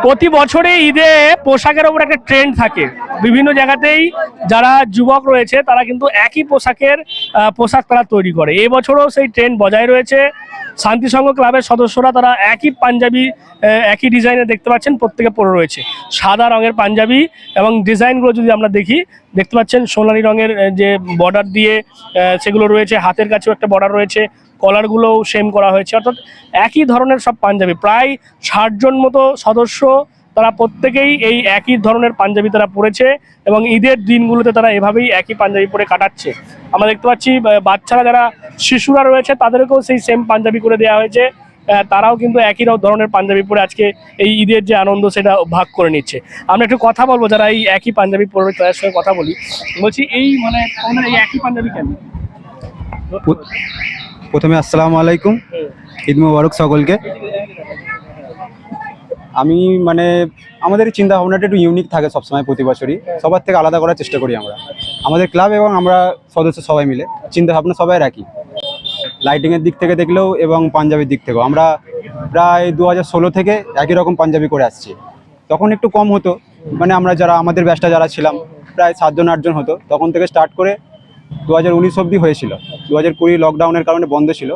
প্রতি বছরে ঈদে পোশাকের ওপর একটা ট্রেন্ড থাকে, বিভিন্ন জায়গাতেই যারা যুবক রয়েছে তারা কিন্তু একই পোশাক তারা তৈরি করে। এই বছরও সেই ট্রেন্ড বজায় রয়েছে। শান্তিসংঘ ক্লাবের সদস্যরা তারা একই পাঞ্জাবি, একই ডিজাইনে দেখতে পাচ্ছেন প্রত্যেকে পরে রয়েছে সাদা রঙের পাঞ্জাবি, এবং ডিজাইনগুলো যদি আমরা দেখতে পাচ্ছেন সোনালী রঙের যে বর্ডার দিয়ে সেগুলো রয়েছে, হাতের কাছেও একটা বর্ডার রয়েছে, কলারগুলোও সেম করা হয়েছে, অর্থাৎ একই ধরনের সব পাঞ্জাবি। প্রায় 60 জন মতো সদস্য তারা প্রত্যেকেই এই একই ধরনের পাঞ্জাবি তারা পরেছে, এবং ঈদের দিনগুলোতে তারা এভাবেই একই পাঞ্জাবি পরে কাটাচ্ছে। আমরা দেখতে পাচ্ছি বাচ্চারা, যারা শিশুরা রয়েছে তাদেরকেও সেই সেম পাঞ্জাবি করে দেওয়া হয়েছে, তারাও কিন্তু একই ধরনের পাঞ্জাবি পরে আজকে এই ঈদের যে আনন্দ সেটা ভাগ করে নিচ্ছে। আমরা একটু কথা বলবো যারা এই একই পাঞ্জাবি পরে, তাদের সঙ্গে কথা বলি। বলছি এই এই একই পাঞ্জাবি কেন? প্রথমে আসসালামু আলাইকুম, ঈদ মোবারক সকলকে। আমি আমাদের চিন্তা ভাবনাটা একটু ইউনিক থাকে সবসময়, প্রতি বছরই সবার থেকে আলাদা করার চেষ্টা করি আমরা। আমাদের ক্লাব এবং আমরা সদস্য সবাই মিলে চিন্তা ভাবনা সবাই রাখি, লাইটিংয়ের দিক থেকে দেখলেও এবং পাঞ্জাবির দিক থেকেও। আমরা প্রায় 2016 থেকে একই রকম পাঞ্জাবি করে আসছি। তখন একটু কম হতো, আমরা আমাদের ব্যাচটা যারা ছিলাম প্রায় 7 জন 8 জন হতো। তখন থেকে স্টার্ট করে 2019 অবধি হয়েছিল। 2020 লকডাউনের কারণে বন্ধ ছিল,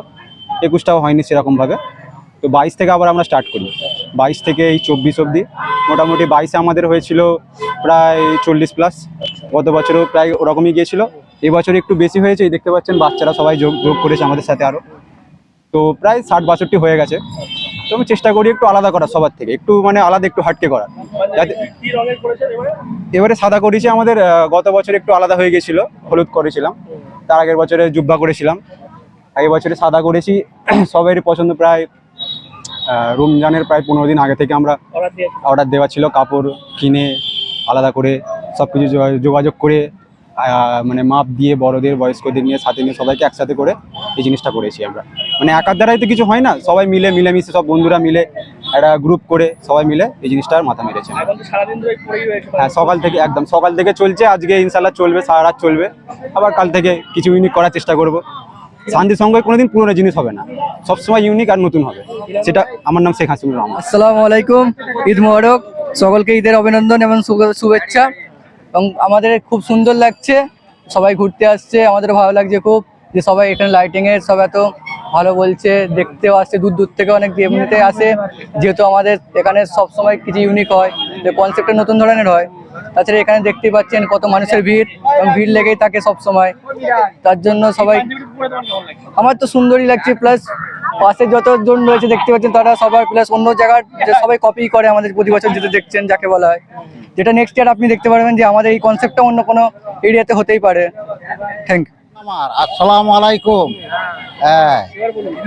21টাও হয়নি সেরকমভাবে। তো 22 থেকে আবার আমরা স্টার্ট করি। 22 থেকে এই 24 অবধি মোটামুটি 22-এ আমাদের হয়েছিল প্রায় 40+। গত বছরও প্রায় ওরকমই গিয়েছিল। এবছর একটু বেশি হয়েছে, এই দেখতে পাচ্ছেন বাচ্চারা সবাই যোগ করেছে আমাদের সাথে আরও। তো প্রায় 60-62 হয়ে গেছে। তো আমি চেষ্টা করি একটু আলাদা করার, সবার থেকে একটু আলাদা, একটু হাটকে করার। এবারে সাদা করেছি। আমাদের গত বছর একটু আলাদা হয়ে গেছিল, হলুদ করেছিলাম। তার আগের বছরে জুব্বা করেছিলাম, আগের বছরে সাদা করেছি। সবারই পছন্দ। প্রায় রমজানের প্রায় 15 দিন আগে থেকে আমরা অর্ডার দেওয়া ছিল, কাপড় কিনে আলাদা করে সব কিছু যোগাযোগ করে মাপ দিয়ে বড়দের বয়স্কদের নিয়ে সাথে নিয়ে সবাইকে একসাথে করে এই জিনিসটা করেছি আমরা। একার দ্বারাই তো কিছু হয় না, সবাই মিলেমিশে সব বন্ধুরা মিলে একটা গ্রুপ করে সবাই মিলে এই জিনিসটার মাথা মেরেছে। হ্যাঁ, সকাল থেকে চলছে। আজকে ইনশাল্লাহ চলবে, সারা রাত চলবে। আবার কাল থেকে কিছু ইউনিক করার চেষ্টা করব। শান্তিসংঘে কোনোদিন পুরোনো জিনিস হবে না, সবসময় ইউনিক আর নতুন হবে। সেটা আমার নাম শেখ হাসিনুর রহমান। আসসালামু আলাইকুম, ঈদ মোবারক সকলকে, ঈদের অভিনন্দন এবং শুভেচ্ছা। এবং আমাদের খুব সুন্দর লাগছে, সবাই ঘুরতে আসছে, আমাদের ভালো লাগছে খুব যে সবাই এখানে লাইটিংয়ের সব এত ভালো বলছে, দেখতেও আসছে, দূর দূর থেকে অনেক এমনিতে আসে। যেহেতু আমাদের এখানে সবসময় কিছু ইউনিক হয়, যে কনসেপ্টটা নতুন ধরনের হয়। তাছাড়া এখানে দেখতে পাচ্ছেন কত মানুষের ভিড়, এবং ভিড় লেগেই থাকে সব সময়। তার জন্য সবাই, আমার তো সুন্দরই লাগছে। প্লাস পাশে যতজন রয়েছে দেখতে পাচ্ছেন তারা সবার, প্লাস অন্য জায়গার যে সবাই কপি করে আমাদের প্রতি বছর যেটা দেখছেন, যাকে বলা হয়, যেটা নেক্সট ইয়ার আপনি দেখতে পারবেন যে আমাদের এই কনসেপ্টটা অন্য কোনো এরিয়াতে হতেই পারে। Thank you. আসসালামু আলাইকুম। হ্যাঁ,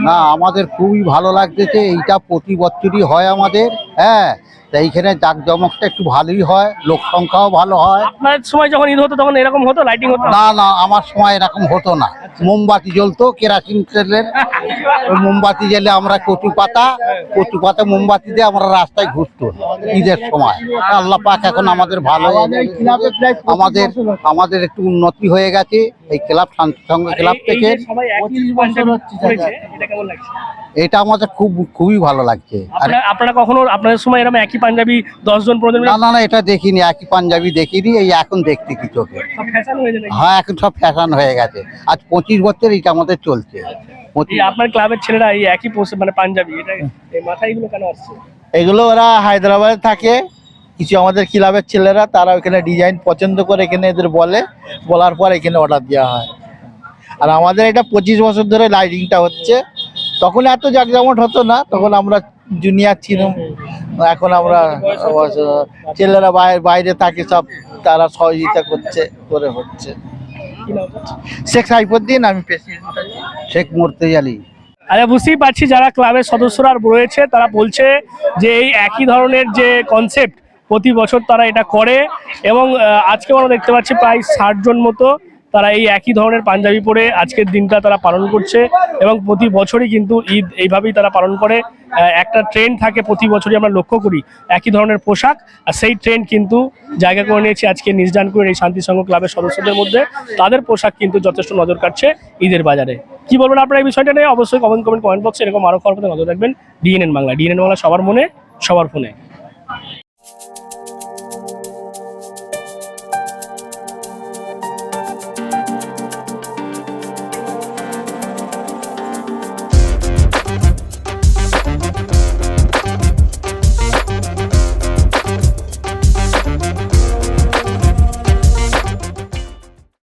না আমাদের খুবই ভালো লাগতেছে। এইটা প্রতি বছরই হয় আমাদের। হ্যাঁ, তা এইখানে জাঁকজমকটা একটু ভালোই হয়, লোক সংখ্যাও ভালো হয়। আপনার সময় যখন ঈদ হতো তখন এরকম হতো, লাইটিং হতো? না, আমার সময় এরকম হতো না। মোমবাতি জ্বলতো, কেরাসিন তেলের ওই মোমবাতি জ্বলে আমরা কচু পাতা মোমবাতি দিয়ে আমরা রাস্তায় ঘুরতো ঈদের সময়। আল্লাহ পাক এখন আমাদের ভালো, আমাদের একটু উন্নতি হয়ে গেছে এই ক্লাব, শান্তিসংঘ ক্লাব থেকে। এটা আমাদের খুবই ভালো লাগছে। আপনারা কখনো আপনাদের সময় এরকম একই পাঞ্জাবি 10 জন 15 জন? না, এটা দেখিনি, একই পাঞ্জাবি দেখিনি। এই এখন দেখতে কি চোখে। হ্যাঁ, এখন সব ফ্যাশন হয়ে গেছে। আজ 25 বছর এটা আমাদের চলছে। আপনার ক্লাবের ছেলেরা এই একই পাঞ্জাবি, এটা মাথায় এগুলো কেন আসছে? এগুলো ওরা হায়দ্রাবাদে থাকে, কিছু আমাদের ক্লাবের ছেলেরা, তারা ওখানে ডিজাইন পছন্দ করে এখানে এদের বলার পর এখানে অর্ডার দেওয়া হয়। আর আমাদের এটা 25 বছর ধরে লাইটিংটা হচ্ছে। তখন এত জাঁকজমট হতো না, তখন আমরা জুনিয়র ছিলাম। এখন আমরা ছেলেরা বাইরে থাকে সব, তারা সহযোগিতা করে হচ্ছে। শেখ সাইফুদ্দিন, আমি প্রেসিডেন্ট। শেখ মুর্তজালি। আচ্ছা, বুঝতেই পারছি যারা ক্লাবের সদস্যরা রয়েছে তারা বলছে যে এই একই ধরনের যে কনসেপ্ট প্রতি বছর তারা এটা করে, এবং আজকে আমরা দেখতে পাচ্ছি প্রায় 60 জন মতো তারা এই একই ধরনের পাঞ্জাবি পরে আজকের দিনটা তারা পালন করছে এবং প্রতি বছরই কিন্তু ঈদ এইভাবেই তারা পালন করে। একটা ট্রেন্ড থাকে প্রতি বছরই আমরা লক্ষ্য করি একই ধরনের পোশাক, আর সেই ট্রেন্ড কিন্তু জায়গা করে নিয়েছে আজকে নিজদানপুরের এই শান্তি সংঘ ক্লাবের সদস্যদের মধ্যে। তাদের পোশাক কিন্তু যথেষ্ট নজর কাটছে ঈদের বাজারে। কি বলবেন আপনারা এই বিষয়টা নিয়ে? অবশ্যই কমেন্ট বক্সে এরকম আরো খবর পেতে নজর রাখবেন। ডিএনএন বাংলা সবার মনে সবার ফোনে।